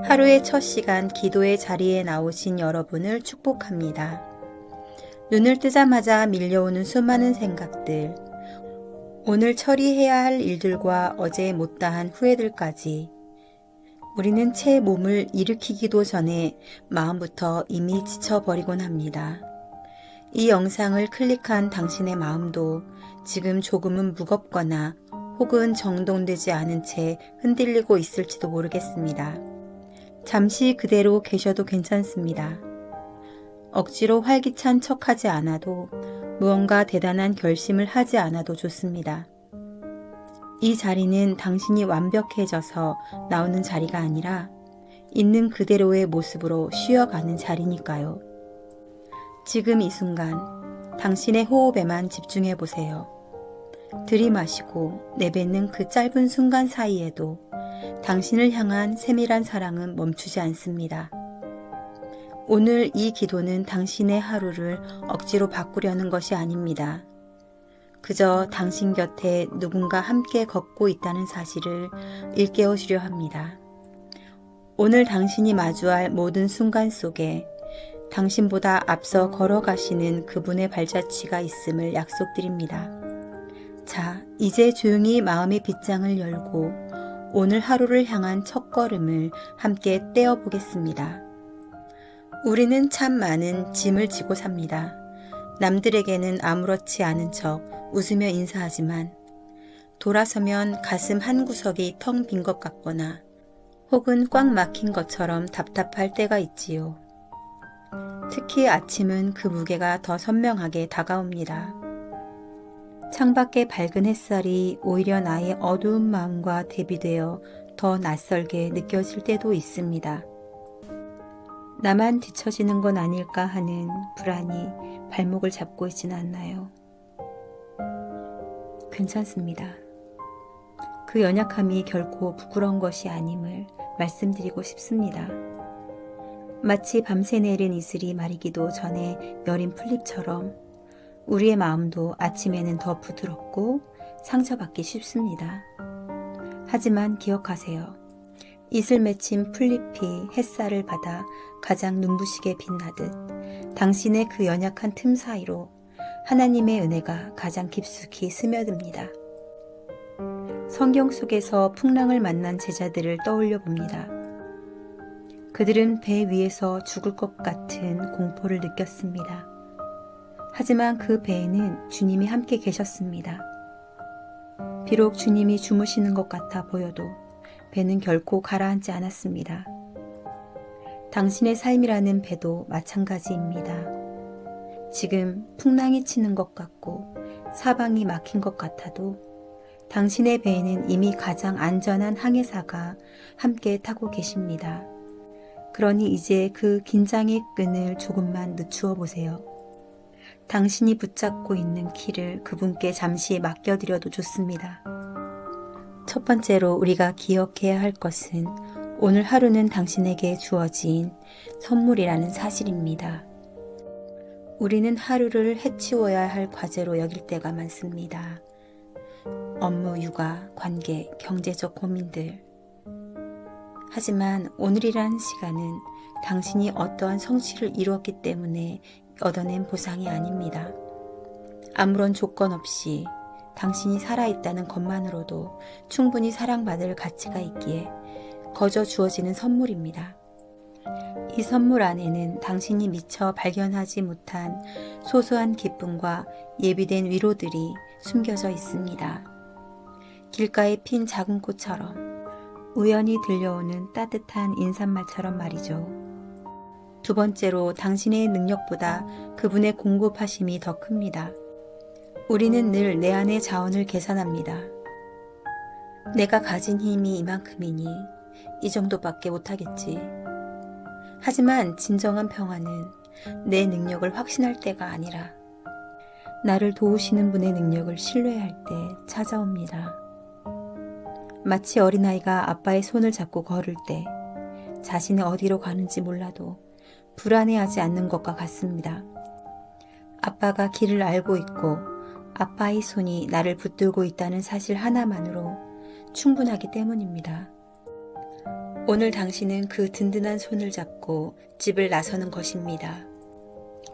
하루의 첫 시간 기도의 자리에 나오신 여러분을 축복합니다. 눈을 뜨자마자 밀려오는 수많은 생각들, 오늘 처리해야 할 일들과 어제 못다한 후회들까지 우리는 채 몸을 일으키기도 전에 마음부터 이미 지쳐버리곤 합니다. 이 영상을 클릭한 당신의 마음도 지금 조금은 무겁거나 혹은 정돈되지 않은 채 흔들리고 있을지도 모르겠습니다. 잠시 그대로 계셔도 괜찮습니다. 억지로 활기찬 척하지 않아도 무언가 대단한 결심을 하지 않아도 좋습니다. 이 자리는 당신이 완벽해져서 나오는 자리가 아니라 있는 그대로의 모습으로 쉬어가는 자리니까요. 지금 이 순간 당신의 호흡에만 집중해 보세요. 들이마시고 내뱉는 그 짧은 순간 사이에도 당신을 향한 세밀한 사랑은 멈추지 않습니다. 오늘 이 기도는 당신의 하루를 억지로 바꾸려는 것이 아닙니다. 그저 당신 곁에 누군가 함께 걷고 있다는 사실을 일깨워주려 합니다. 오늘 당신이 마주할 모든 순간 속에 당신보다 앞서 걸어가시는 그분의 발자취가 있음을 약속드립니다. 자, 이제 조용히 마음의 빗장을 열고 오늘 하루를 향한 첫걸음을 함께 떼어보겠습니다. 우리는 참 많은 짐을 지고 삽니다. 남들에게는 아무렇지 않은 척 웃으며 인사하지만 돌아서면 가슴 한구석이 텅 빈 것 같거나 혹은 꽉 막힌 것처럼 답답할 때가 있지요. 특히 아침은 그 무게가 더 선명하게 다가옵니다. 창밖의 밝은 햇살이 오히려 나의 어두운 마음과 대비되어 더 낯설게 느껴질 때도 있습니다. 나만 뒤처지는 건 아닐까 하는 불안이 발목을 잡고 있진 않나요? 괜찮습니다. 그 연약함이 결코 부끄러운 것이 아님을 말씀드리고 싶습니다. 마치 밤새 내린 이슬이 마르기도 전에 여린 풀잎처럼 우리의 마음도 아침에는 더 부드럽고 상처받기 쉽습니다. 하지만 기억하세요. 이슬 맺힌 풀잎이 햇살을 받아 가장 눈부시게 빛나듯 당신의 그 연약한 틈 사이로 하나님의 은혜가 가장 깊숙이 스며듭니다. 성경 속에서 풍랑을 만난 제자들을 떠올려 봅니다. 그들은 배 위에서 죽을 것 같은 공포를 느꼈습니다. 하지만 그 배에는 주님이 함께 계셨습니다. 비록 주님이 주무시는 것 같아 보여도 배는 결코 가라앉지 않았습니다. 당신의 삶이라는 배도 마찬가지입니다. 지금 풍랑이 치는 것 같고 사방이 막힌 것 같아도 당신의 배에는 이미 가장 안전한 항해사가 함께 타고 계십니다. 그러니 이제 그 긴장의 끈을 조금만 늦추어 보세요. 당신이 붙잡고 있는 키를 그분께 잠시 맡겨드려도 좋습니다. 첫 번째로 우리가 기억해야 할 것은 오늘 하루는 당신에게 주어진 선물이라는 사실입니다. 우리는 하루를 해치워야 할 과제로 여길 때가 많습니다. 업무, 육아, 관계, 경제적 고민들. 하지만 오늘이라는 시간은 당신이 어떠한 성취를 이루었기 때문에 얻어낸 보상이 아닙니다. 아무런 조건 없이 당신이 살아있다는 것만으로도 충분히 사랑받을 가치가 있기에 거저 주어지는 선물입니다. 이 선물 안에는 당신이 미처 발견하지 못한 소소한 기쁨과 예비된 위로들이 숨겨져 있습니다. 길가에 핀 작은 꽃처럼 우연히 들려오는 따뜻한 인사말처럼 말이죠. 두 번째로 당신의 능력보다 그분의 공급하심이 더 큽니다. 우리는 늘 내 안의 자원을 계산합니다. 내가 가진 힘이 이만큼이니 이 정도밖에 못하겠지. 하지만 진정한 평화는 내 능력을 확신할 때가 아니라 나를 도우시는 분의 능력을 신뢰할 때 찾아옵니다. 마치 어린아이가 아빠의 손을 잡고 걸을 때 자신이 어디로 가는지 몰라도 불안해하지 않는 것과 같습니다. 아빠가 길을 알고 있고 아빠의 손이 나를 붙들고 있다는 사실 하나만으로 충분하기 때문입니다. 오늘 당신은 그 든든한 손을 잡고 집을 나서는 것입니다.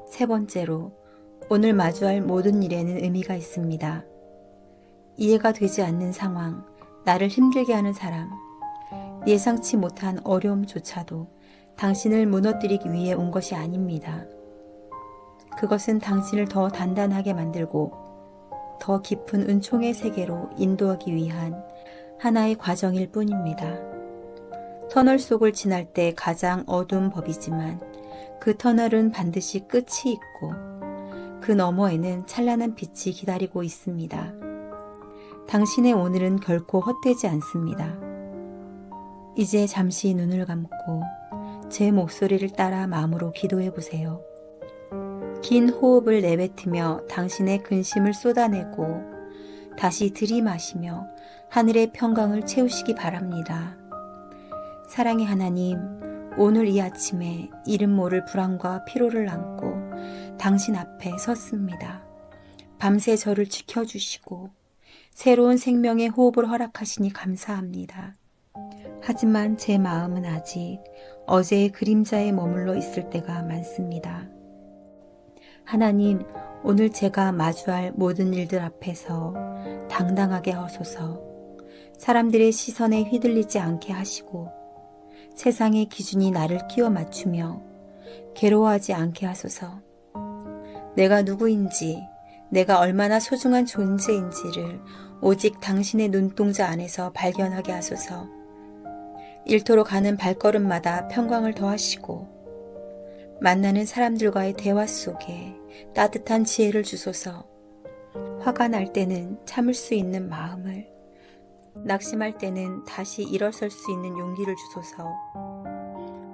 세 번째로, 오늘 마주할 모든 일에는 의미가 있습니다. 이해가 되지 않는 상황, 나를 힘들게 하는 사람, 예상치 못한 어려움조차도 당신을 무너뜨리기 위해 온 것이 아닙니다. 그것은 당신을 더 단단하게 만들고 더 깊은 은총의 세계로 인도하기 위한 하나의 과정일 뿐입니다. 터널 속을 지날 때 가장 어두운 법이지만 그 터널은 반드시 끝이 있고 그 너머에는 찬란한 빛이 기다리고 있습니다. 당신의 오늘은 결코 헛되지 않습니다. 이제 잠시 눈을 감고 제 목소리를 따라 마음으로 기도해 보세요. 긴 호흡을 내뱉으며 당신의 근심을 쏟아내고 다시 들이마시며 하늘의 평강을 채우시기 바랍니다. 사랑의 하나님, 오늘 이 아침에 이름 모를 불안과 피로를 안고 당신 앞에 섰습니다. 밤새 저를 지켜주시고 새로운 생명의 호흡을 허락하시니 감사합니다. 하지만 제 마음은 아직 어제의 그림자에 머물러 있을 때가 많습니다. 하나님, 오늘 제가 마주할 모든 일들 앞에서 당당하게 하소서. 사람들의 시선에 휘둘리지 않게 하시고 세상의 기준이 나를 끼워 맞추며 괴로워하지 않게 하소서. 내가 누구인지, 내가 얼마나 소중한 존재인지를 오직 당신의 눈동자 안에서 발견하게 하소서. 일터로 가는 발걸음마다 평강을 더하시고 만나는 사람들과의 대화 속에 따뜻한 지혜를 주소서. 화가 날 때는 참을 수 있는 마음을, 낙심할 때는 다시 일어설 수 있는 용기를 주소서.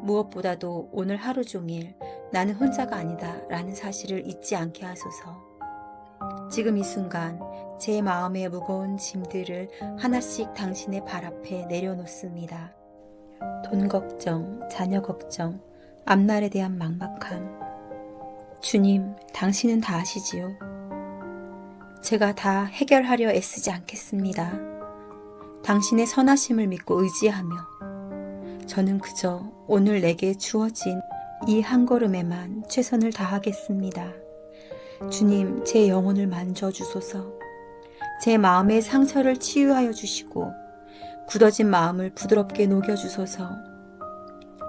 무엇보다도 오늘 하루 종일 나는 혼자가 아니다 라는 사실을 잊지 않게 하소서. 지금 이 순간 제 마음의 무거운 짐들을 하나씩 당신의 발 앞에 내려놓습니다. 돈 걱정, 자녀 걱정, 앞날에 대한 막막함. 주님, 당신은 다 아시지요. 제가 다 해결하려 애쓰지 않겠습니다. 당신의 선하심을 믿고 의지하며 저는 그저 오늘 내게 주어진 이 한 걸음에만 최선을 다하겠습니다. 주님, 제 영혼을 만져주소서. 제 마음의 상처를 치유하여 주시고 굳어진 마음을 부드럽게 녹여주소서.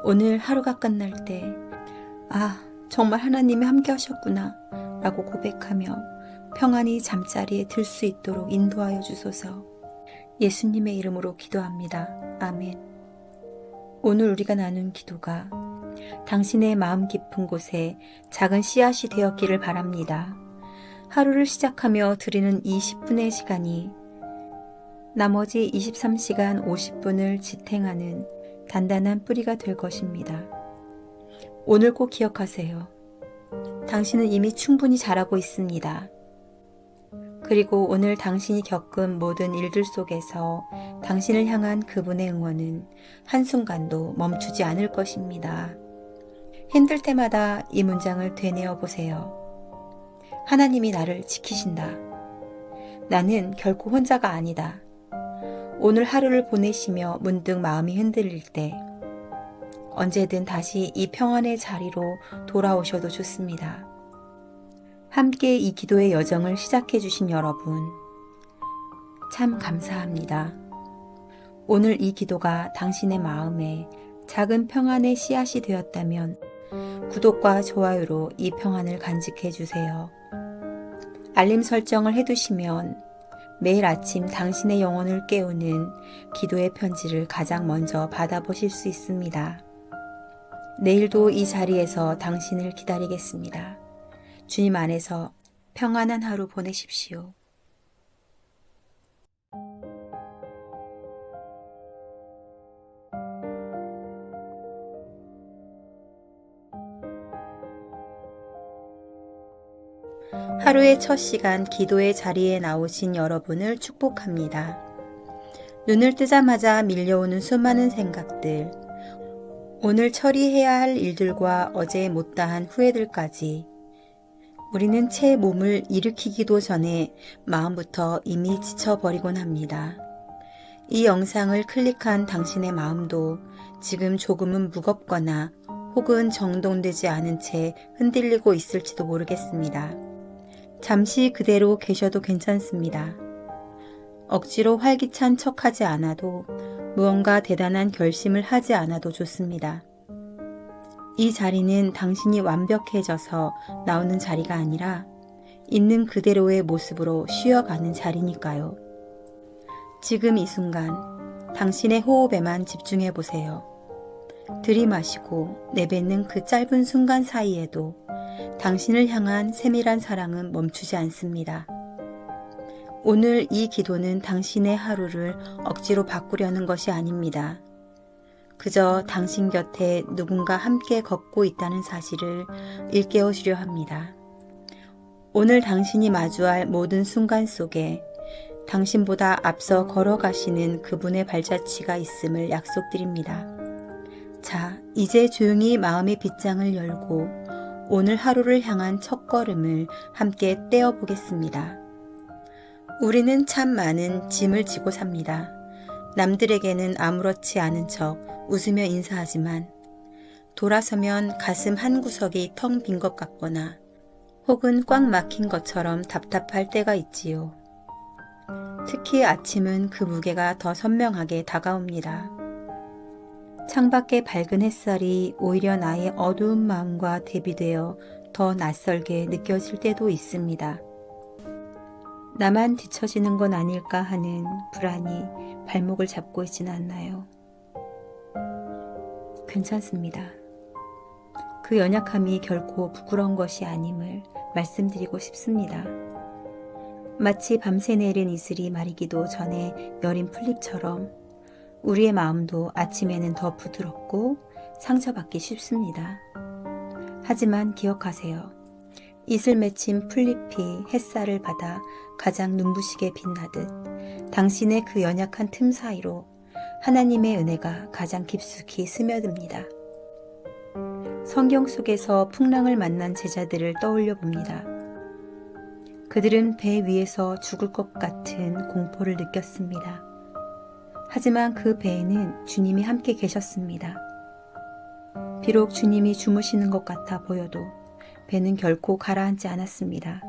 오늘 하루가 끝날 때 정말 하나님이 함께 하셨구나 라고 고백하며 평안히 잠자리에 들 수 있도록 인도하여 주소서. 예수님의 이름으로 기도합니다. 아멘. 오늘 우리가 나눈 기도가 당신의 마음 깊은 곳에 작은 씨앗이 되었기를 바랍니다. 하루를 시작하며 드리는 이 10분의 시간이 나머지 23시간 50분을 지탱하는 단단한 뿌리가 될 것입니다. 오늘 꼭 기억하세요. 당신은 이미 충분히 잘하고 있습니다. 그리고 오늘 당신이 겪은 모든 일들 속에서 당신을 향한 그분의 응원은 한순간도 멈추지 않을 것입니다. 힘들 때마다 이 문장을 되뇌어 보세요. 하나님이 나를 지키신다. 나는 결코 혼자가 아니다. 오늘 하루를 보내시며 문득 마음이 흔들릴 때 언제든 다시 이 평안의 자리로 돌아오셔도 좋습니다. 함께 이 기도의 여정을 시작해 주신 여러분, 참 감사합니다. 오늘 이 기도가 당신의 마음에 작은 평안의 씨앗이 되었다면 구독과 좋아요로 이 평안을 간직해 주세요. 알림 설정을 해두시면 매일 아침 당신의 영혼을 깨우는 기도의 편지를 가장 먼저 받아보실 수 있습니다. 내일도 이 자리에서 당신을 기다리겠습니다. 주님 안에서 평안한 하루 보내십시오. 하루의 첫 시간 기도의 자리에 나오신 여러분을 축복합니다. 눈을 뜨자마자 밀려오는 수많은 생각들, 오늘 처리해야 할 일들과 어제 못다한 후회들까지 우리는 채 몸을 일으키기도 전에 마음부터 이미 지쳐버리곤 합니다. 이 영상을 클릭한 당신의 마음도 지금 조금은 무겁거나 혹은 정돈되지 않은 채 흔들리고 있을지도 모르겠습니다. 잠시 그대로 계셔도 괜찮습니다. 억지로 활기찬 척하지 않아도 무언가 대단한 결심을 하지 않아도 좋습니다. 이 자리는 당신이 완벽해져서 나오는 자리가 아니라 있는 그대로의 모습으로 쉬어가는 자리니까요. 지금 이 순간 당신의 호흡에만 집중해 보세요. 들이마시고 내뱉는 그 짧은 순간 사이에도 당신을 향한 세밀한 사랑은 멈추지 않습니다. 오늘 이 기도는 당신의 하루를 억지로 바꾸려는 것이 아닙니다. 그저 당신 곁에 누군가 함께 걷고 있다는 사실을 일깨워 주려 합니다. 오늘 당신이 마주할 모든 순간 속에 당신보다 앞서 걸어가시는 그분의 발자취가 있음을 약속드립니다. 자, 이제 조용히 마음의 빗장을 열고 오늘 하루를 향한 첫걸음을 함께 떼어보겠습니다. 우리는 참 많은 짐을 지고 삽니다. 남들에게는 아무렇지 않은 척 웃으며 인사하지만 돌아서면 가슴 한 구석이 텅 빈 것 같거나 혹은 꽉 막힌 것처럼 답답할 때가 있지요. 특히 아침은 그 무게가 더 선명하게 다가옵니다. 창밖의 밝은 햇살이 오히려 나의 어두운 마음과 대비되어 더 낯설게 느껴질 때도 있습니다. 나만 뒤처지는 건 아닐까 하는 불안이 발목을 잡고 있진 않나요? 괜찮습니다. 그 연약함이 결코 부끄러운 것이 아님을 말씀드리고 싶습니다. 마치 밤새 내린 이슬이 마르기도 전에 여린 풀잎처럼 우리의 마음도 아침에는 더 부드럽고 상처받기 쉽습니다. 하지만 기억하세요. 이슬 맺힌 풀잎이 햇살을 받아 가장 눈부시게 빛나듯 당신의 그 연약한 틈 사이로 하나님의 은혜가 가장 깊숙이 스며듭니다. 성경 속에서 풍랑을 만난 제자들을 떠올려 봅니다. 그들은 배 위에서 죽을 것 같은 공포를 느꼈습니다. 하지만 그 배에는 주님이 함께 계셨습니다. 비록 주님이 주무시는 것 같아 보여도 배는 결코 가라앉지 않았습니다.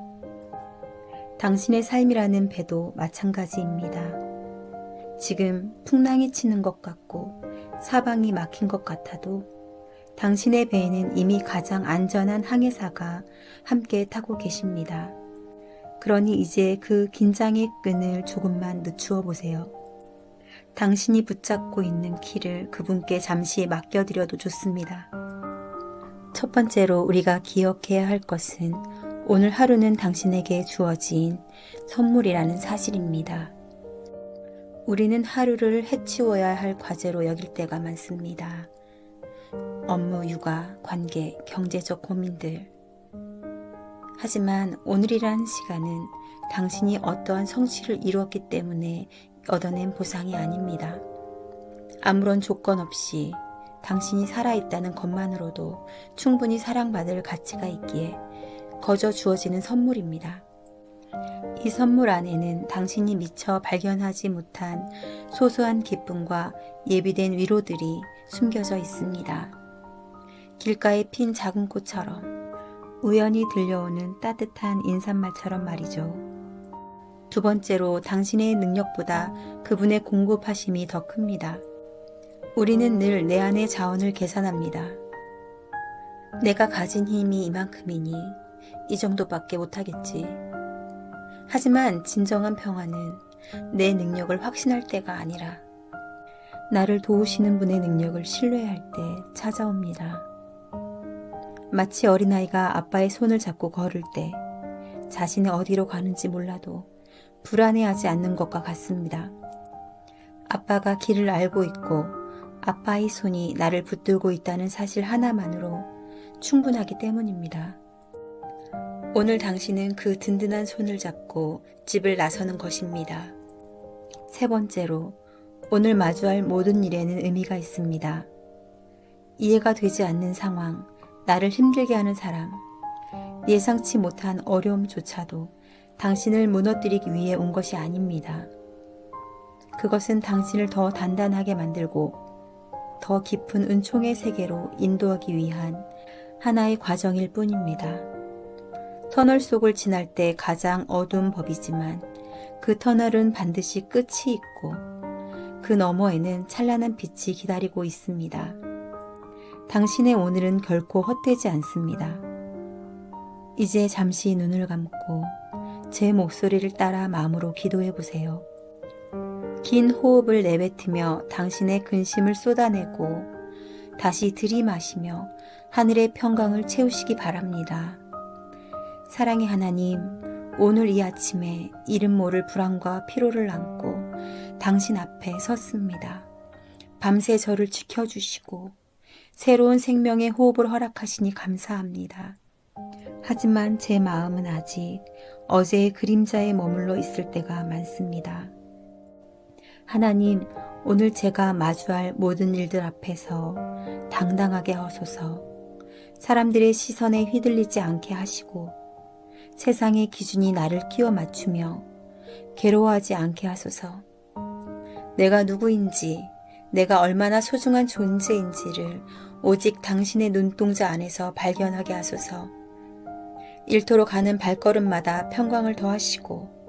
당신의 삶이라는 배도 마찬가지입니다. 지금 풍랑이 치는 것 같고 사방이 막힌 것 같아도 당신의 배에는 이미 가장 안전한 항해사가 함께 타고 계십니다. 그러니 이제 그 긴장의 끈을 조금만 늦추어 보세요. 당신이 붙잡고 있는 키를 그분께 잠시 맡겨드려도 좋습니다. 첫 번째로 우리가 기억해야 할 것은 오늘 하루는 당신에게 주어진 선물이라는 사실입니다. 우리는 하루를 해치워야 할 과제로 여길 때가 많습니다. 업무, 육아, 관계, 경제적 고민들. 하지만 오늘이라는 시간은 당신이 어떠한 성취를 이루었기 때문에 얻어낸 보상이 아닙니다. 아무런 조건 없이 당신이 살아있다는 것만으로도 충분히 사랑받을 가치가 있기에 거저 주어지는 선물입니다. 이 선물 안에는 당신이 미처 발견하지 못한 소소한 기쁨과 예비된 위로들이 숨겨져 있습니다. 길가에 핀 작은 꽃처럼 우연히 들려오는 따뜻한 인사말처럼 말이죠. 두 번째로 당신의 능력보다 그분의 공급하심이 더 큽니다. 우리는 늘 내 안의 자원을 계산합니다. 내가 가진 힘이 이만큼이니 이 정도밖에 못하겠지. 하지만 진정한 평화는 내 능력을 확신할 때가 아니라 나를 도우시는 분의 능력을 신뢰할 때 찾아옵니다. 마치 어린아이가 아빠의 손을 잡고 걸을 때 자신이 어디로 가는지 몰라도 불안해하지 않는 것과 같습니다. 아빠가 길을 알고 있고 아빠의 손이 나를 붙들고 있다는 사실 하나만으로 충분하기 때문입니다. 오늘 당신은 그 든든한 손을 잡고 집을 나서는 것입니다. 세 번째로, 오늘 마주할 모든 일에는 의미가 있습니다. 이해가 되지 않는 상황, 나를 힘들게 하는 사람, 예상치 못한 어려움조차도 당신을 무너뜨리기 위해 온 것이 아닙니다. 그것은 당신을 더 단단하게 만들고 더 깊은 은총의 세계로 인도하기 위한 하나의 과정일 뿐입니다. 터널 속을 지날 때 가장 어두운 법이지만 그 터널은 반드시 끝이 있고 그 너머에는 찬란한 빛이 기다리고 있습니다. 당신의 오늘은 결코 헛되지 않습니다. 이제 잠시 눈을 감고 제 목소리를 따라 마음으로 기도해 보세요. 긴 호흡을 내뱉으며 당신의 근심을 쏟아내고 다시 들이마시며 하늘의 평강을 채우시기 바랍니다. 사랑의 하나님, 오늘 이 아침에 이름 모를 불안과 피로를 안고 당신 앞에 섰습니다. 밤새 저를 지켜주시고 새로운 생명의 호흡을 허락하시니 감사합니다. 하지만 제 마음은 아직 어제의 그림자에 머물러 있을 때가 많습니다. 하나님, 오늘 제가 마주할 모든 일들 앞에서 당당하게 하소서. 사람들의 시선에 휘둘리지 않게 하시고 세상의 기준이 나를 끼워 맞추며 괴로워하지 않게 하소서. 내가 누구인지, 내가 얼마나 소중한 존재인지를 오직 당신의 눈동자 안에서 발견하게 하소서. 일터로 가는 발걸음마다 평강을 더하시고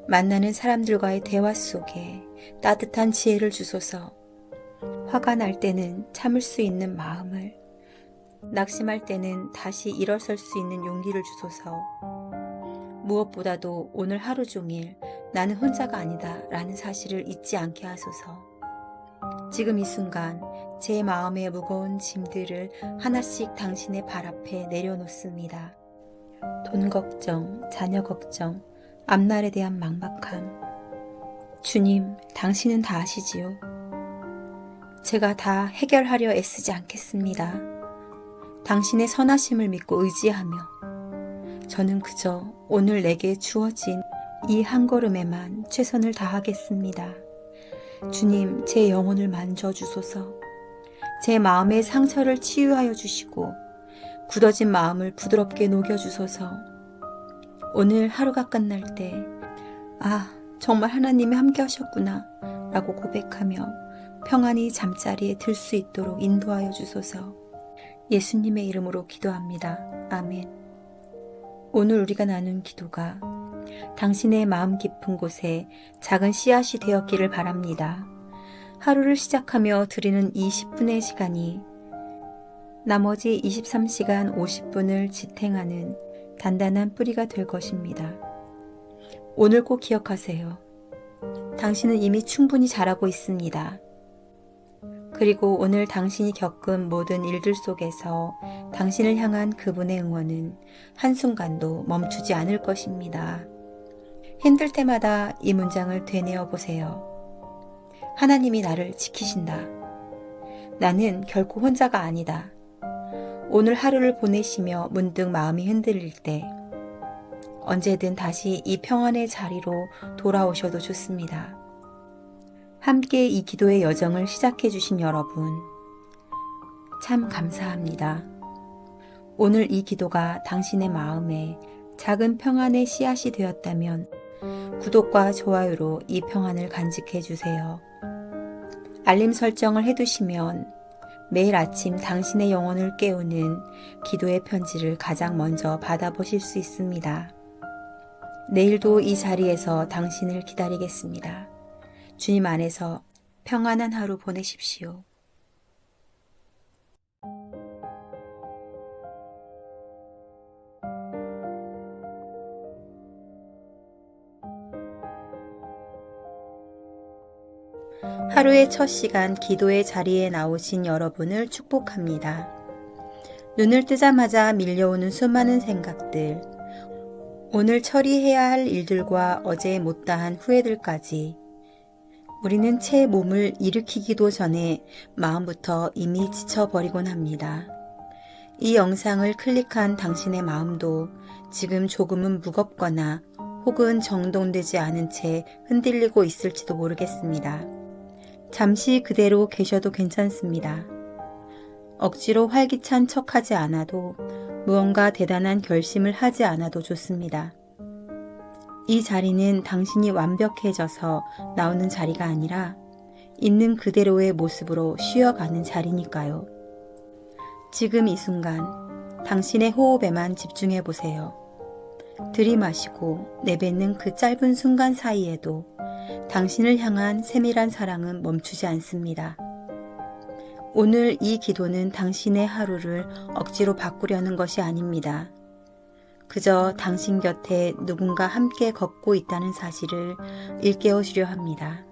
만나는 사람들과의 대화 속에 따뜻한 지혜를 주소서. 화가 날 때는 참을 수 있는 마음을, 낙심할 때는 다시 일어설 수 있는 용기를 주소서. 무엇보다도 오늘 하루 종일 나는 혼자가 아니다 라는 사실을 잊지 않게 하소서. 지금 이 순간 제 마음의 무거운 짐들을 하나씩 당신의 발 앞에 내려놓습니다. 돈 걱정, 자녀 걱정, 앞날에 대한 막막함. 주님, 당신은 다 아시지요. 제가 다 해결하려 애쓰지 않겠습니다. 당신의 선하심을 믿고 의지하며 저는 그저 오늘 내게 주어진 이 한 걸음에만 최선을 다하겠습니다. 주님, 제 영혼을 만져주소서. 제 마음의 상처를 치유하여 주시고 굳어진 마음을 부드럽게 녹여주소서. 오늘 하루가 끝날 때 정말 하나님이 함께 하셨구나 라고 고백하며 평안히 잠자리에 들 수 있도록 인도하여 주소서. 예수님의 이름으로 기도합니다. 아멘. 오늘 우리가 나눈 기도가 당신의 마음 깊은 곳에 작은 씨앗이 되었기를 바랍니다. 하루를 시작하며 드리는 이 10분의 시간이 나머지 23시간 50분을 지탱하는 단단한 뿌리가 될 것입니다. 오늘 꼭 기억하세요. 당신은 이미 충분히 잘하고 있습니다. 그리고 오늘 당신이 겪은 모든 일들 속에서 당신을 향한 그분의 응원은 한순간도 멈추지 않을 것입니다. 힘들 때마다 이 문장을 되뇌어 보세요. 하나님이 나를 지키신다. 나는 결코 혼자가 아니다. 오늘 하루를 보내시며 문득 마음이 흔들릴 때 언제든 다시 이 평안의 자리로 돌아오셔도 좋습니다. 함께 이 기도의 여정을 시작해 주신 여러분, 참 감사합니다. 오늘 이 기도가 당신의 마음에 작은 평안의 씨앗이 되었다면 구독과 좋아요로 이 평안을 간직해 주세요. 알림 설정을 해두시면 매일 아침 당신의 영혼을 깨우는 기도의 편지를 가장 먼저 받아보실 수 있습니다. 내일도 이 자리에서 당신을 기다리겠습니다. 주님 안에서 평안한 하루 보내십시오. 하루의 첫 시간 기도의 자리에 나오신 여러분을 축복합니다. 눈을 뜨자마자 밀려오는 수많은 생각들, 오늘 처리해야 할 일들과 어제 못다한 후회들까지 우리는 채 몸을 일으키기도 전에 마음부터 이미 지쳐버리곤 합니다. 이 영상을 클릭한 당신의 마음도 지금 조금은 무겁거나 혹은 정돈되지 않은 채 흔들리고 있을지도 모르겠습니다. 잠시 그대로 계셔도 괜찮습니다. 억지로 활기찬 척하지 않아도 무언가 대단한 결심을 하지 않아도 좋습니다. 이 자리는 당신이 완벽해져서 나오는 자리가 아니라 있는 그대로의 모습으로 쉬어가는 자리니까요. 지금 이 순간 당신의 호흡에만 집중해 보세요. 들이마시고 내뱉는 그 짧은 순간 사이에도 당신을 향한 세밀한 사랑은 멈추지 않습니다. 오늘 이 기도는 당신의 하루를 억지로 바꾸려는 것이 아닙니다. 그저 당신 곁에 누군가 함께 걷고 있다는 사실을 일깨워 주려 합니다.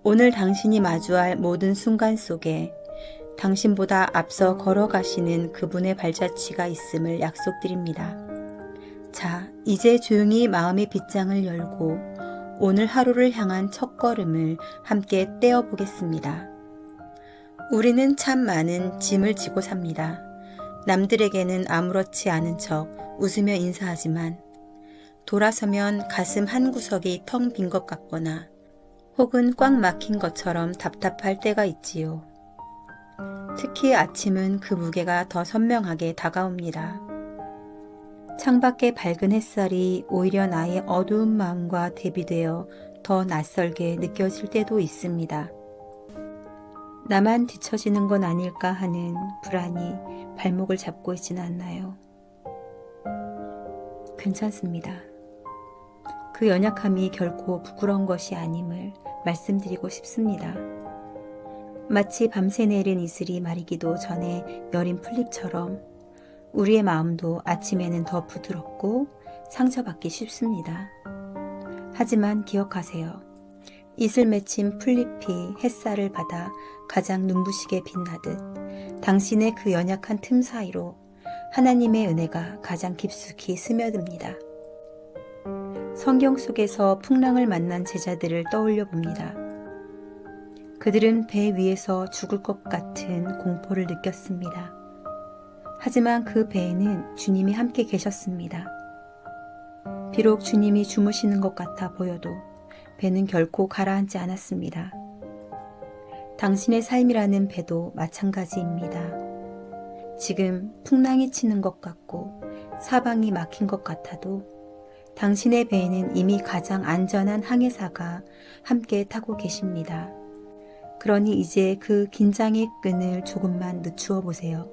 오늘 당신이 마주할 모든 순간 속에 당신보다 앞서 걸어가시는 그분의 발자취가 있음을 약속드립니다. 자, 이제 조용히 마음의 빗장을 열고 오늘 하루를 향한 첫걸음을 함께 떼어보겠습니다. 우리는 참 많은 짐을 지고 삽니다. 남들에게는 아무렇지 않은 척 웃으며 인사하지만 돌아서면 가슴 한 구석이 텅 빈 것 같거나 혹은 꽉 막힌 것처럼 답답할 때가 있지요. 특히 아침은 그 무게가 더 선명하게 다가옵니다. 창밖의 밝은 햇살이 오히려 나의 어두운 마음과 대비되어 더 낯설게 느껴질 때도 있습니다. 나만 뒤처지는 건 아닐까 하는 불안이 발목을 잡고 있지는 않나요? 괜찮습니다. 그 연약함이 결코 부끄러운 것이 아님을 말씀드리고 싶습니다. 마치 밤새 내린 이슬이 마르기도 전에 여린 풀잎처럼 우리의 마음도 아침에는 더 부드럽고 상처받기 쉽습니다. 하지만 기억하세요. 이슬 맺힌 풀잎이 햇살을 받아 가장 눈부시게 빛나듯 당신의 그 연약한 틈 사이로 하나님의 은혜가 가장 깊숙이 스며듭니다. 성경 속에서 풍랑을 만난 제자들을 떠올려 봅니다. 그들은 배 위에서 죽을 것 같은 공포를 느꼈습니다. 하지만 그 배에는 주님이 함께 계셨습니다. 비록 주님이 주무시는 것 같아 보여도 배는 결코 가라앉지 않았습니다. 당신의 삶이라는 배도 마찬가지입니다. 지금 풍랑이 치는 것 같고 사방이 막힌 것 같아도 당신의 배에는 이미 가장 안전한 항해사가 함께 타고 계십니다. 그러니 이제 그 긴장의 끈을 조금만 늦추어 보세요.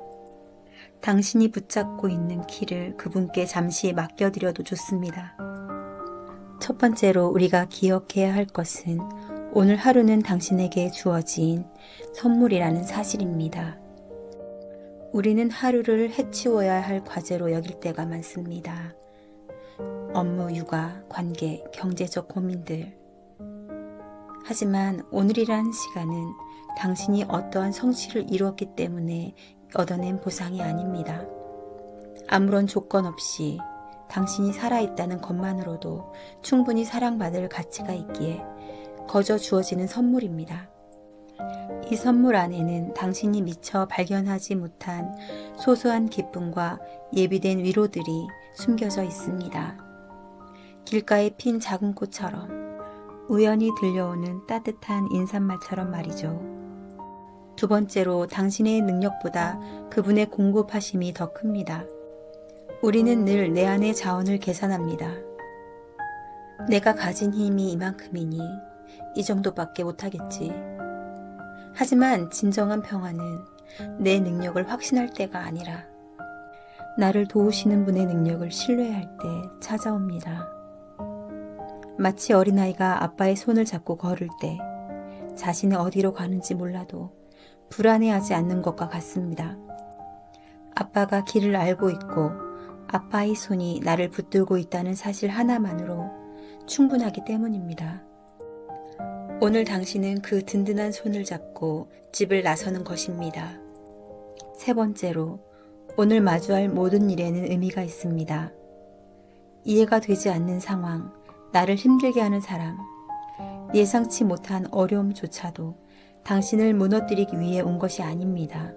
당신이 붙잡고 있는 키를 그분께 잠시 맡겨드려도 좋습니다. 첫 번째로 우리가 기억해야 할 것은 오늘 하루는 당신에게 주어진 선물이라는 사실입니다. 우리는 하루를 해치워야 할 과제로 여길 때가 많습니다. 업무, 육아, 관계, 경제적 고민들. 하지만 오늘이란 시간은 당신이 어떠한 성취를 이루었기 때문에 얻어낸 보상이 아닙니다. 아무런 조건 없이 당신이 살아있다는 것만으로도 충분히 사랑받을 가치가 있기에 거저 주어지는 선물입니다. 이 선물 안에는 당신이 미처 발견하지 못한 소소한 기쁨과 예비된 위로들이 숨겨져 있습니다. 길가에 핀 작은 꽃처럼 우연히 들려오는 따뜻한 인사말처럼 말이죠. 두 번째로 당신의 능력보다 그분의 공급하심이 더 큽니다. 우리는 늘 내 안의 자원을 계산합니다. 내가 가진 힘이 이만큼이니 이 정도밖에 못하겠지. 하지만 진정한 평화는 내 능력을 확신할 때가 아니라 나를 도우시는 분의 능력을 신뢰할 때 찾아옵니다. 마치 어린아이가 아빠의 손을 잡고 걸을 때 자신이 어디로 가는지 몰라도 불안해하지 않는 것과 같습니다. 아빠가 길을 알고 있고 아빠의 손이 나를 붙들고 있다는 사실 하나만으로 충분하기 때문입니다. 오늘 당신은 그 든든한 손을 잡고 집을 나서는 것입니다. 세 번째로, 오늘 마주할 모든 일에는 의미가 있습니다. 이해가 되지 않는 상황, 나를 힘들게 하는 사람, 예상치 못한 어려움조차도 당신을 무너뜨리기 위해 온 것이 아닙니다.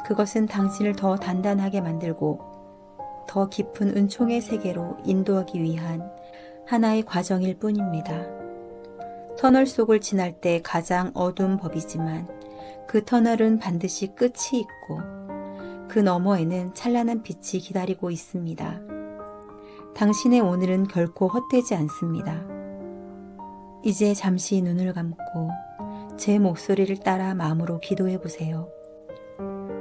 그것은 당신을 더 단단하게 만들고 더 깊은 은총의 세계로 인도하기 위한 하나의 과정일 뿐입니다. 터널 속을 지날 때 가장 어두운 법이지만 그 터널은 반드시 끝이 있고 그 너머에는 찬란한 빛이 기다리고 있습니다. 당신의 오늘은 결코 헛되지 않습니다. 이제 잠시 눈을 감고 제 목소리를 따라 마음으로 기도해 보세요.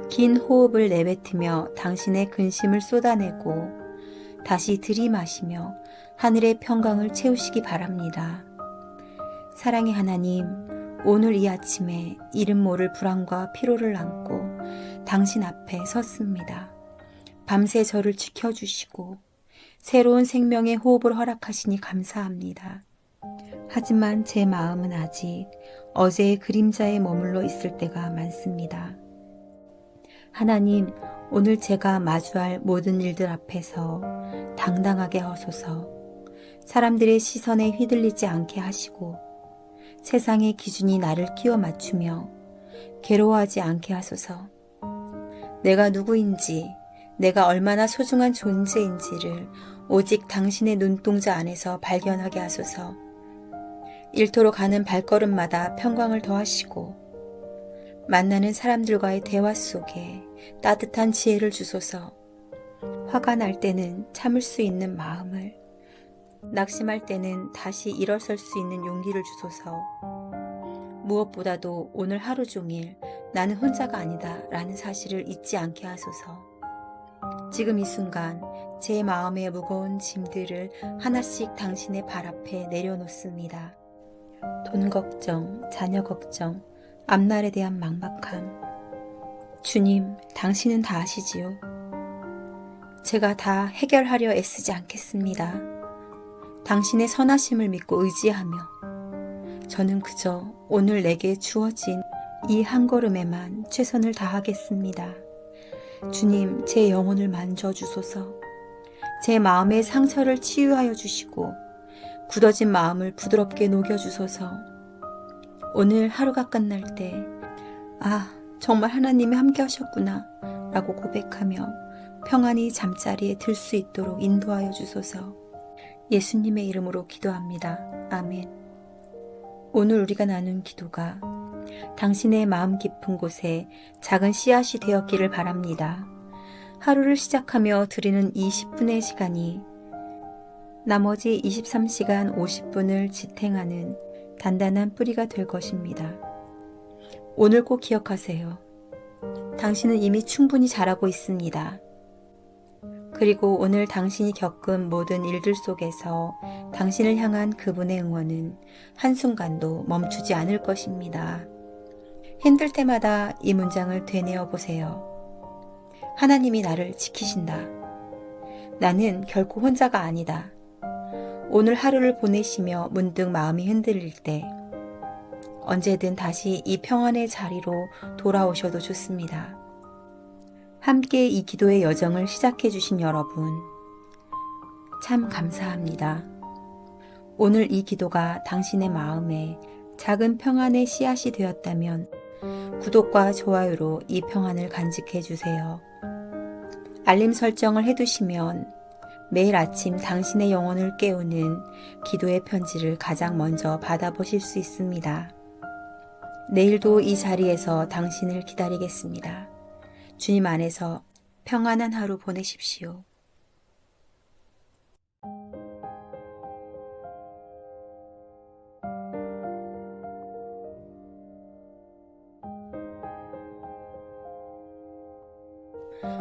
긴 호흡을 내뱉으며 당신의 근심을 쏟아내고 다시 들이마시며 하늘의 평강을 채우시기 바랍니다. 사랑의 하나님, 오늘 이 아침에 이름 모를 불안과 피로를 안고 당신 앞에 섰습니다. 밤새 저를 지켜주시고 새로운 생명의 호흡을 허락하시니 감사합니다. 하지만 제 마음은 아직 어제의 그림자에 머물러 있을 때가 많습니다. 하나님, 오늘 제가 마주할 모든 일들 앞에서 당당하게 하소서. 사람들의 시선에 휘둘리지 않게 하시고 세상의 기준이 나를 끼워 맞추며 괴로워하지 않게 하소서. 내가 누구인지, 내가 얼마나 소중한 존재인지를 오직 당신의 눈동자 안에서 발견하게 하소서. 일터로 가는 발걸음마다 평강을 더하시고 만나는 사람들과의 대화 속에 따뜻한 지혜를 주소서. 화가 날 때는 참을 수 있는 마음을, 낙심할 때는 다시 일어설 수 있는 용기를 주소서. 무엇보다도 오늘 하루 종일 나는 혼자가 아니다 라는 사실을 잊지 않게 하소서. 지금 이 순간 제 마음의 무거운 짐들을 하나씩 당신의 발 앞에 내려놓습니다. 돈 걱정, 자녀 걱정, 앞날에 대한 막막함. 주님, 당신은 다 아시지요. 제가 다 해결하려 애쓰지 않겠습니다. 당신의 선하심을 믿고 의지하며 저는 그저 오늘 내게 주어진 이 한 걸음에만 최선을 다하겠습니다. 주님, 제 영혼을 만져주소서. 제 마음의 상처를 치유하여 주시고 굳어진 마음을 부드럽게 녹여주소서. 오늘 하루가 끝날 때 정말 하나님이 함께 하셨구나 라고 고백하며 평안히 잠자리에 들 수 있도록 인도하여 주소서. 예수님의 이름으로 기도합니다. 아멘. 오늘 우리가 나눈 기도가 당신의 마음 깊은 곳에 작은 씨앗이 되었기를 바랍니다. 하루를 시작하며 드리는 이 10분의 시간이 나머지 23시간 50분을 지탱하는 단단한 뿌리가 될 것입니다. 오늘 꼭 기억하세요. 당신은 이미 충분히 잘하고 있습니다. 그리고 오늘 당신이 겪은 모든 일들 속에서 당신을 향한 그분의 응원은 한순간도 멈추지 않을 것입니다. 힘들 때마다 이 문장을 되뇌어 보세요. 하나님이 나를 지키신다. 나는 결코 혼자가 아니다. 오늘 하루를 보내시며 문득 마음이 흔들릴 때 언제든 다시 이 평안의 자리로 돌아오셔도 좋습니다. 함께 이 기도의 여정을 시작해 주신 여러분, 참 감사합니다. 오늘 이 기도가 당신의 마음에 작은 평안의 씨앗이 되었다면 구독과 좋아요로 이 평안을 간직해 주세요. 알림 설정을 해두시면 매일 아침 당신의 영혼을 깨우는 기도의 편지를 가장 먼저 받아보실 수 있습니다. 내일도 이 자리에서 당신을 기다리겠습니다. 주님 안에서 평안한 하루 보내십시오.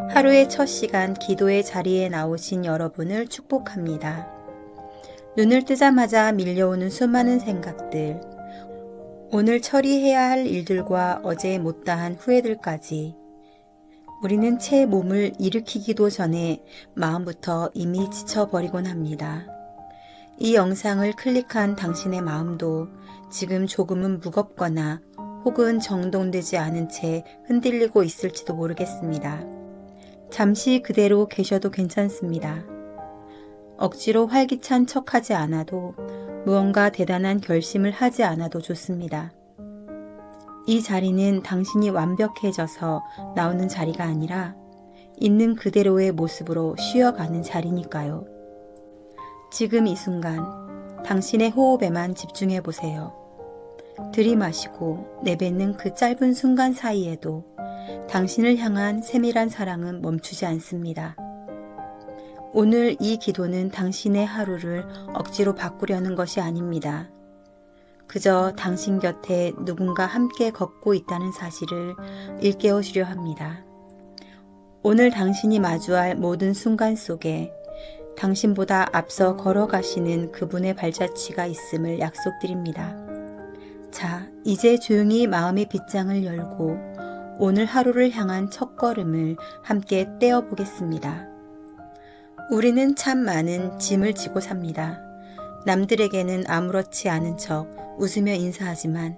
하루의 첫 시간 기도의 자리에 나오신 여러분을 축복합니다. 눈을 뜨자마자 밀려오는 수많은 생각들, 오늘 처리해야 할 일들과 어제 못다한 후회들까지 우리는 채 몸을 일으키기도 전에 마음부터 이미 지쳐버리곤 합니다. 이 영상을 클릭한 당신의 마음도 지금 조금은 무겁거나 혹은 정돈되지 않은 채 흔들리고 있을지도 모르겠습니다. 잠시 그대로 계셔도 괜찮습니다. 억지로 활기찬 척하지 않아도 무언가 대단한 결심을 하지 않아도 좋습니다. 이 자리는 당신이 완벽해져서 나오는 자리가 아니라 있는 그대로의 모습으로 쉬어가는 자리니까요. 지금 이 순간 당신의 호흡에만 집중해 보세요. 들이마시고 내뱉는 그 짧은 순간 사이에도 당신을 향한 세밀한 사랑은 멈추지 않습니다. 오늘 이 기도는 당신의 하루를 억지로 바꾸려는 것이 아닙니다. 그저 당신 곁에 누군가 함께 걷고 있다는 사실을 일깨워주려 합니다. 오늘 당신이 마주할 모든 순간 속에 당신보다 앞서 걸어가시는 그분의 발자취가 있음을 약속드립니다. 자, 이제 조용히 마음의 빗장을 열고 오늘 하루를 향한 첫걸음을 함께 떼어보겠습니다. 우리는 참 많은 짐을 지고 삽니다. 남들에게는 아무렇지 않은 척 웃으며 인사하지만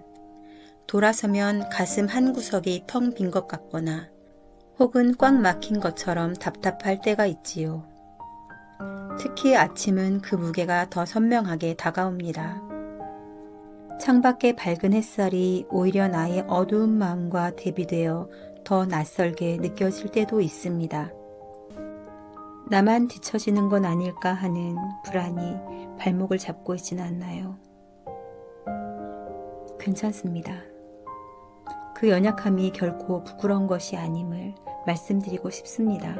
돌아서면 가슴 한구석이 텅 빈 것 같거나 혹은 꽉 막힌 것처럼 답답할 때가 있지요. 특히 아침은 그 무게가 더 선명하게 다가옵니다. 창밖의 밝은 햇살이 오히려 나의 어두운 마음과 대비되어 더 낯설게 느껴질 때도 있습니다. 나만 뒤처지는 건 아닐까 하는 불안이 발목을 잡고 있지는 않나요? 괜찮습니다. 그 연약함이 결코 부끄러운 것이 아님을 말씀드리고 싶습니다.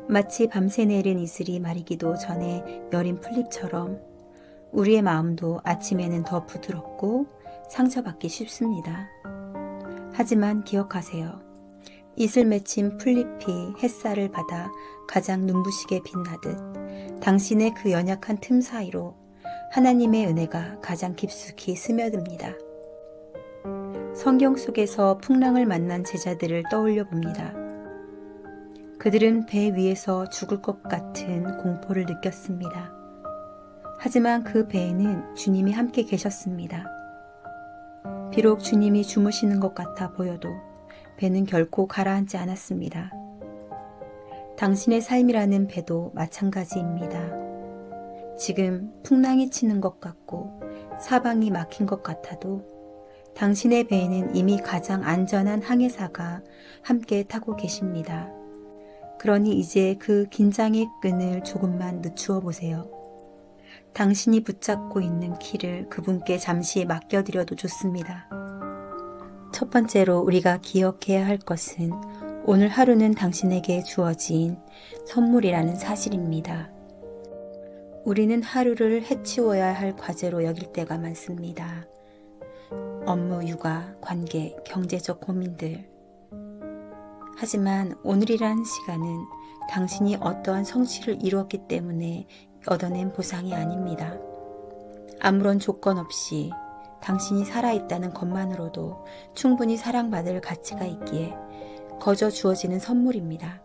마치 밤새 내린 이슬이 마르기도 전에 여린 풀잎처럼 우리의 마음도 아침에는 더 부드럽고 상처받기 쉽습니다. 하지만 기억하세요. 이슬 맺힌 풀잎이 햇살을 받아 가장 눈부시게 빛나듯 당신의 그 연약한 틈 사이로 하나님의 은혜가 가장 깊숙이 스며듭니다. 성경 속에서 풍랑을 만난 제자들을 떠올려 봅니다. 그들은 배 위에서 죽을 것 같은 공포를 느꼈습니다. 하지만 그 배에는 주님이 함께 계셨습니다. 비록 주님이 주무시는 것 같아 보여도 배는 결코 가라앉지 않았습니다. 당신의 삶이라는 배도 마찬가지입니다. 지금 풍랑이 치는 것 같고 사방이 막힌 것 같아도 당신의 배에는 이미 가장 안전한 항해사가 함께 타고 계십니다. 그러니 이제 그 긴장의 끈을 조금만 늦추어 보세요. 당신이 붙잡고 있는 키를 그분께 잠시 맡겨드려도 좋습니다. 첫 번째로 우리가 기억해야 할 것은 오늘 하루는 당신에게 주어진 선물이라는 사실입니다. 우리는 하루를 해치워야 할 과제로 여길 때가 많습니다. 업무, 육아, 관계, 경제적 고민들. 하지만 오늘이라는 시간은 당신이 어떠한 성취를 이루었기 때문에 얻어낸 보상이 아닙니다. 아무런 조건 없이 당신이 살아있다는 것만으로도 충분히 사랑받을 가치가 있기에 거저 주어지는 선물입니다.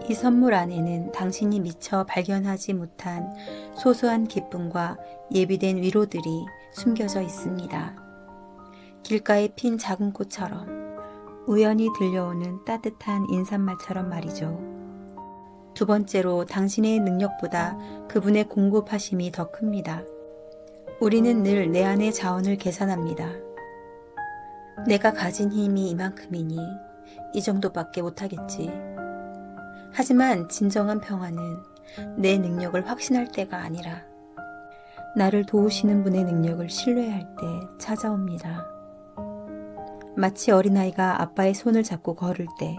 이 선물 안에는 당신이 미처 발견하지 못한 소소한 기쁨과 예비된 위로들이 숨겨져 있습니다. 길가에 핀 작은 꽃처럼 우연히 들려오는 따뜻한 인사말처럼 말이죠. 두 번째로 당신의 능력보다 그분의 공급하심이 더 큽니다. 우리는 늘 내 안의 자원을 계산합니다. 내가 가진 힘이 이만큼이니 이 정도밖에 못하겠지. 하지만 진정한 평화는 내 능력을 확신할 때가 아니라 나를 도우시는 분의 능력을 신뢰할 때 찾아옵니다. 마치 어린아이가 아빠의 손을 잡고 걸을 때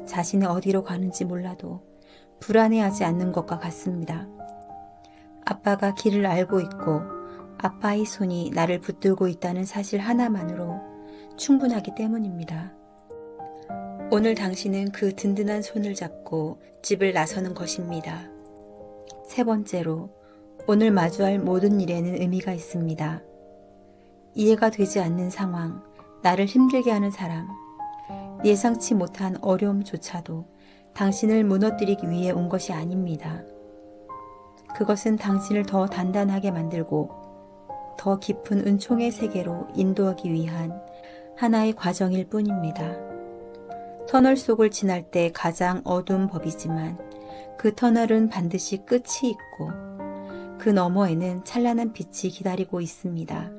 자신이 어디로 가는지 몰라도 불안해하지 않는 것과 같습니다. 아빠가 길을 알고 있고 아빠의 손이 나를 붙들고 있다는 사실 하나만으로 충분하기 때문입니다. 오늘 당신은 그 든든한 손을 잡고 집을 나서는 것입니다. 세 번째로, 오늘 마주할 모든 일에는 의미가 있습니다. 이해가 되지 않는 상황, 나를 힘들게 하는 사람, 예상치 못한 어려움조차도 당신을 무너뜨리기 위해 온 것이 아닙니다. 그것은 당신을 더 단단하게 만들고 더 깊은 은총의 세계로 인도하기 위한 하나의 과정일 뿐입니다. 터널 속을 지날 때 가장 어두운 법이지만 그 터널은 반드시 끝이 있고 그 너머에는 찬란한 빛이 기다리고 있습니다.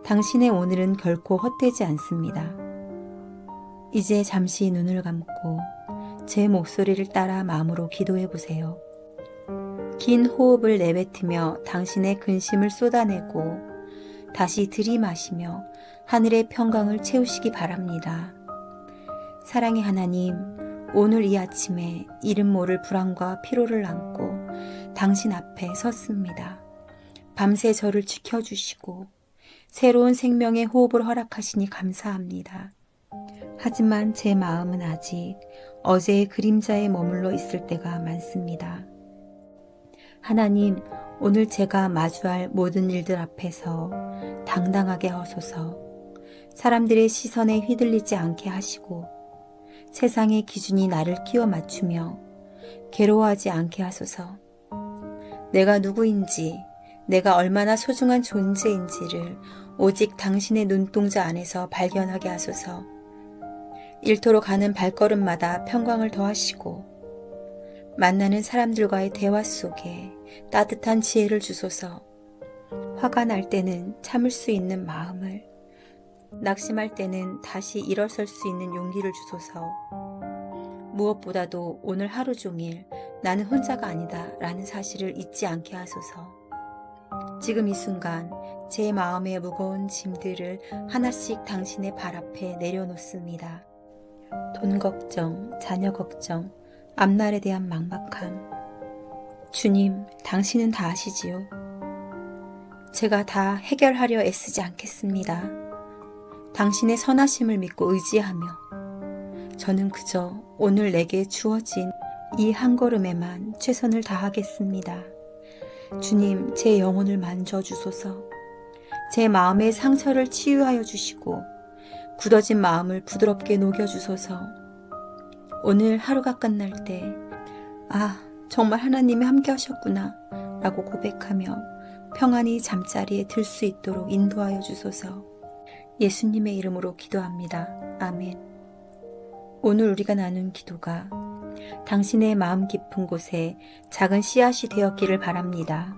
당신의 오늘은 결코 헛되지 않습니다. 이제 잠시 눈을 감고 제 목소리를 따라 마음으로 기도해 보세요. 긴 호흡을 내뱉으며 당신의 근심을 쏟아내고 다시 들이마시며 하늘의 평강을 채우시기 바랍니다. 사랑의 하나님, 오늘 이 아침에 이름 모를 불안과 피로를 안고 당신 앞에 섰습니다. 밤새 저를 지켜주시고 새로운 생명의 호흡을 허락하시니 감사합니다. 하지만 제 마음은 아직 어제의 그림자에 머물러 있을 때가 많습니다. 하나님, 오늘 제가 마주할 모든 일들 앞에서 당당하게 하소서. 사람들의 시선에 휘둘리지 않게 하시고 세상의 기준이 나를 끼워 맞추며 괴로워하지 않게 하소서. 내가 누구인지, 내가 얼마나 소중한 존재인지를 오직 당신의 눈동자 안에서 발견하게 하소서. 일터로 가는 발걸음마다 평강을 더하시고 만나는 사람들과의 대화 속에 따뜻한 지혜를 주소서. 화가 날 때는 참을 수 있는 마음을, 낙심할 때는 다시 일어설 수 있는 용기를 주소서. 무엇보다도 오늘 하루 종일 나는 혼자가 아니다 라는 사실을 잊지 않게 하소서. 지금 이 순간 제 마음의 무거운 짐들을 하나씩 당신의 발 앞에 내려놓습니다. 돈 걱정, 자녀 걱정, 앞날에 대한 막막함. 주님, 당신은 다 아시지요. 제가 다 해결하려 애쓰지 않겠습니다. 당신의 선하심을 믿고 의지하며 저는 그저 오늘 내게 주어진 이 한 걸음에만 최선을 다하겠습니다. 주님, 제 영혼을 만져주소서. 제 마음의 상처를 치유하여 주시고 굳어진 마음을 부드럽게 녹여주소서. 오늘 하루가 끝날 때 정말 하나님이 함께 하셨구나 라고 고백하며 평안히 잠자리에 들 수 있도록 인도하여 주소서. 예수님의 이름으로 기도합니다. 아멘. 오늘 우리가 나눈 기도가 당신의 마음 깊은 곳에 작은 씨앗이 되었기를 바랍니다.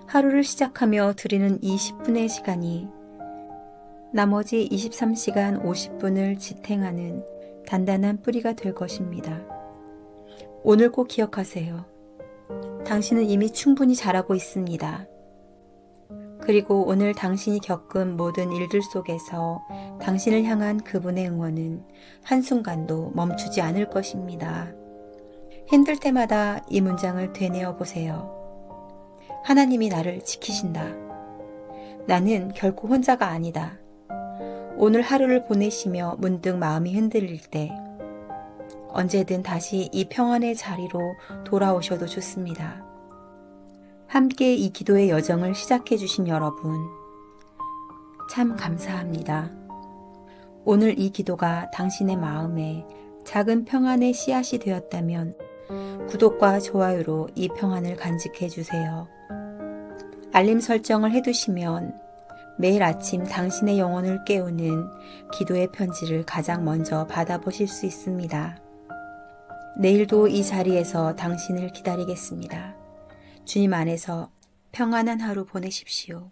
하루를 시작하며 드리는 20분의 시간이 나머지 23시간 50분을 지탱하는 단단한 뿌리가 될 것입니다. 오늘 꼭 기억하세요. 당신은 이미 충분히 잘하고 있습니다. 그리고 오늘 당신이 겪은 모든 일들 속에서 당신을 향한 그분의 응원은 한순간도 멈추지 않을 것입니다. 힘들 때마다 이 문장을 되뇌어 보세요. 하나님이 나를 지키신다. 나는 결코 혼자가 아니다. 오늘 하루를 보내시며 문득 마음이 흔들릴 때 언제든 다시 이 평안의 자리로 돌아오셔도 좋습니다. 함께 이 기도의 여정을 시작해 주신 여러분, 참 감사합니다. 오늘 이 기도가 당신의 마음에 작은 평안의 씨앗이 되었다면 구독과 좋아요로 이 평안을 간직해 주세요. 알림 설정을 해두시면 매일 아침 당신의 영혼을 깨우는 기도의 편지를 가장 먼저 받아보실 수 있습니다. 내일도 이 자리에서 당신을 기다리겠습니다. 주님 안에서 평안한 하루 보내십시오.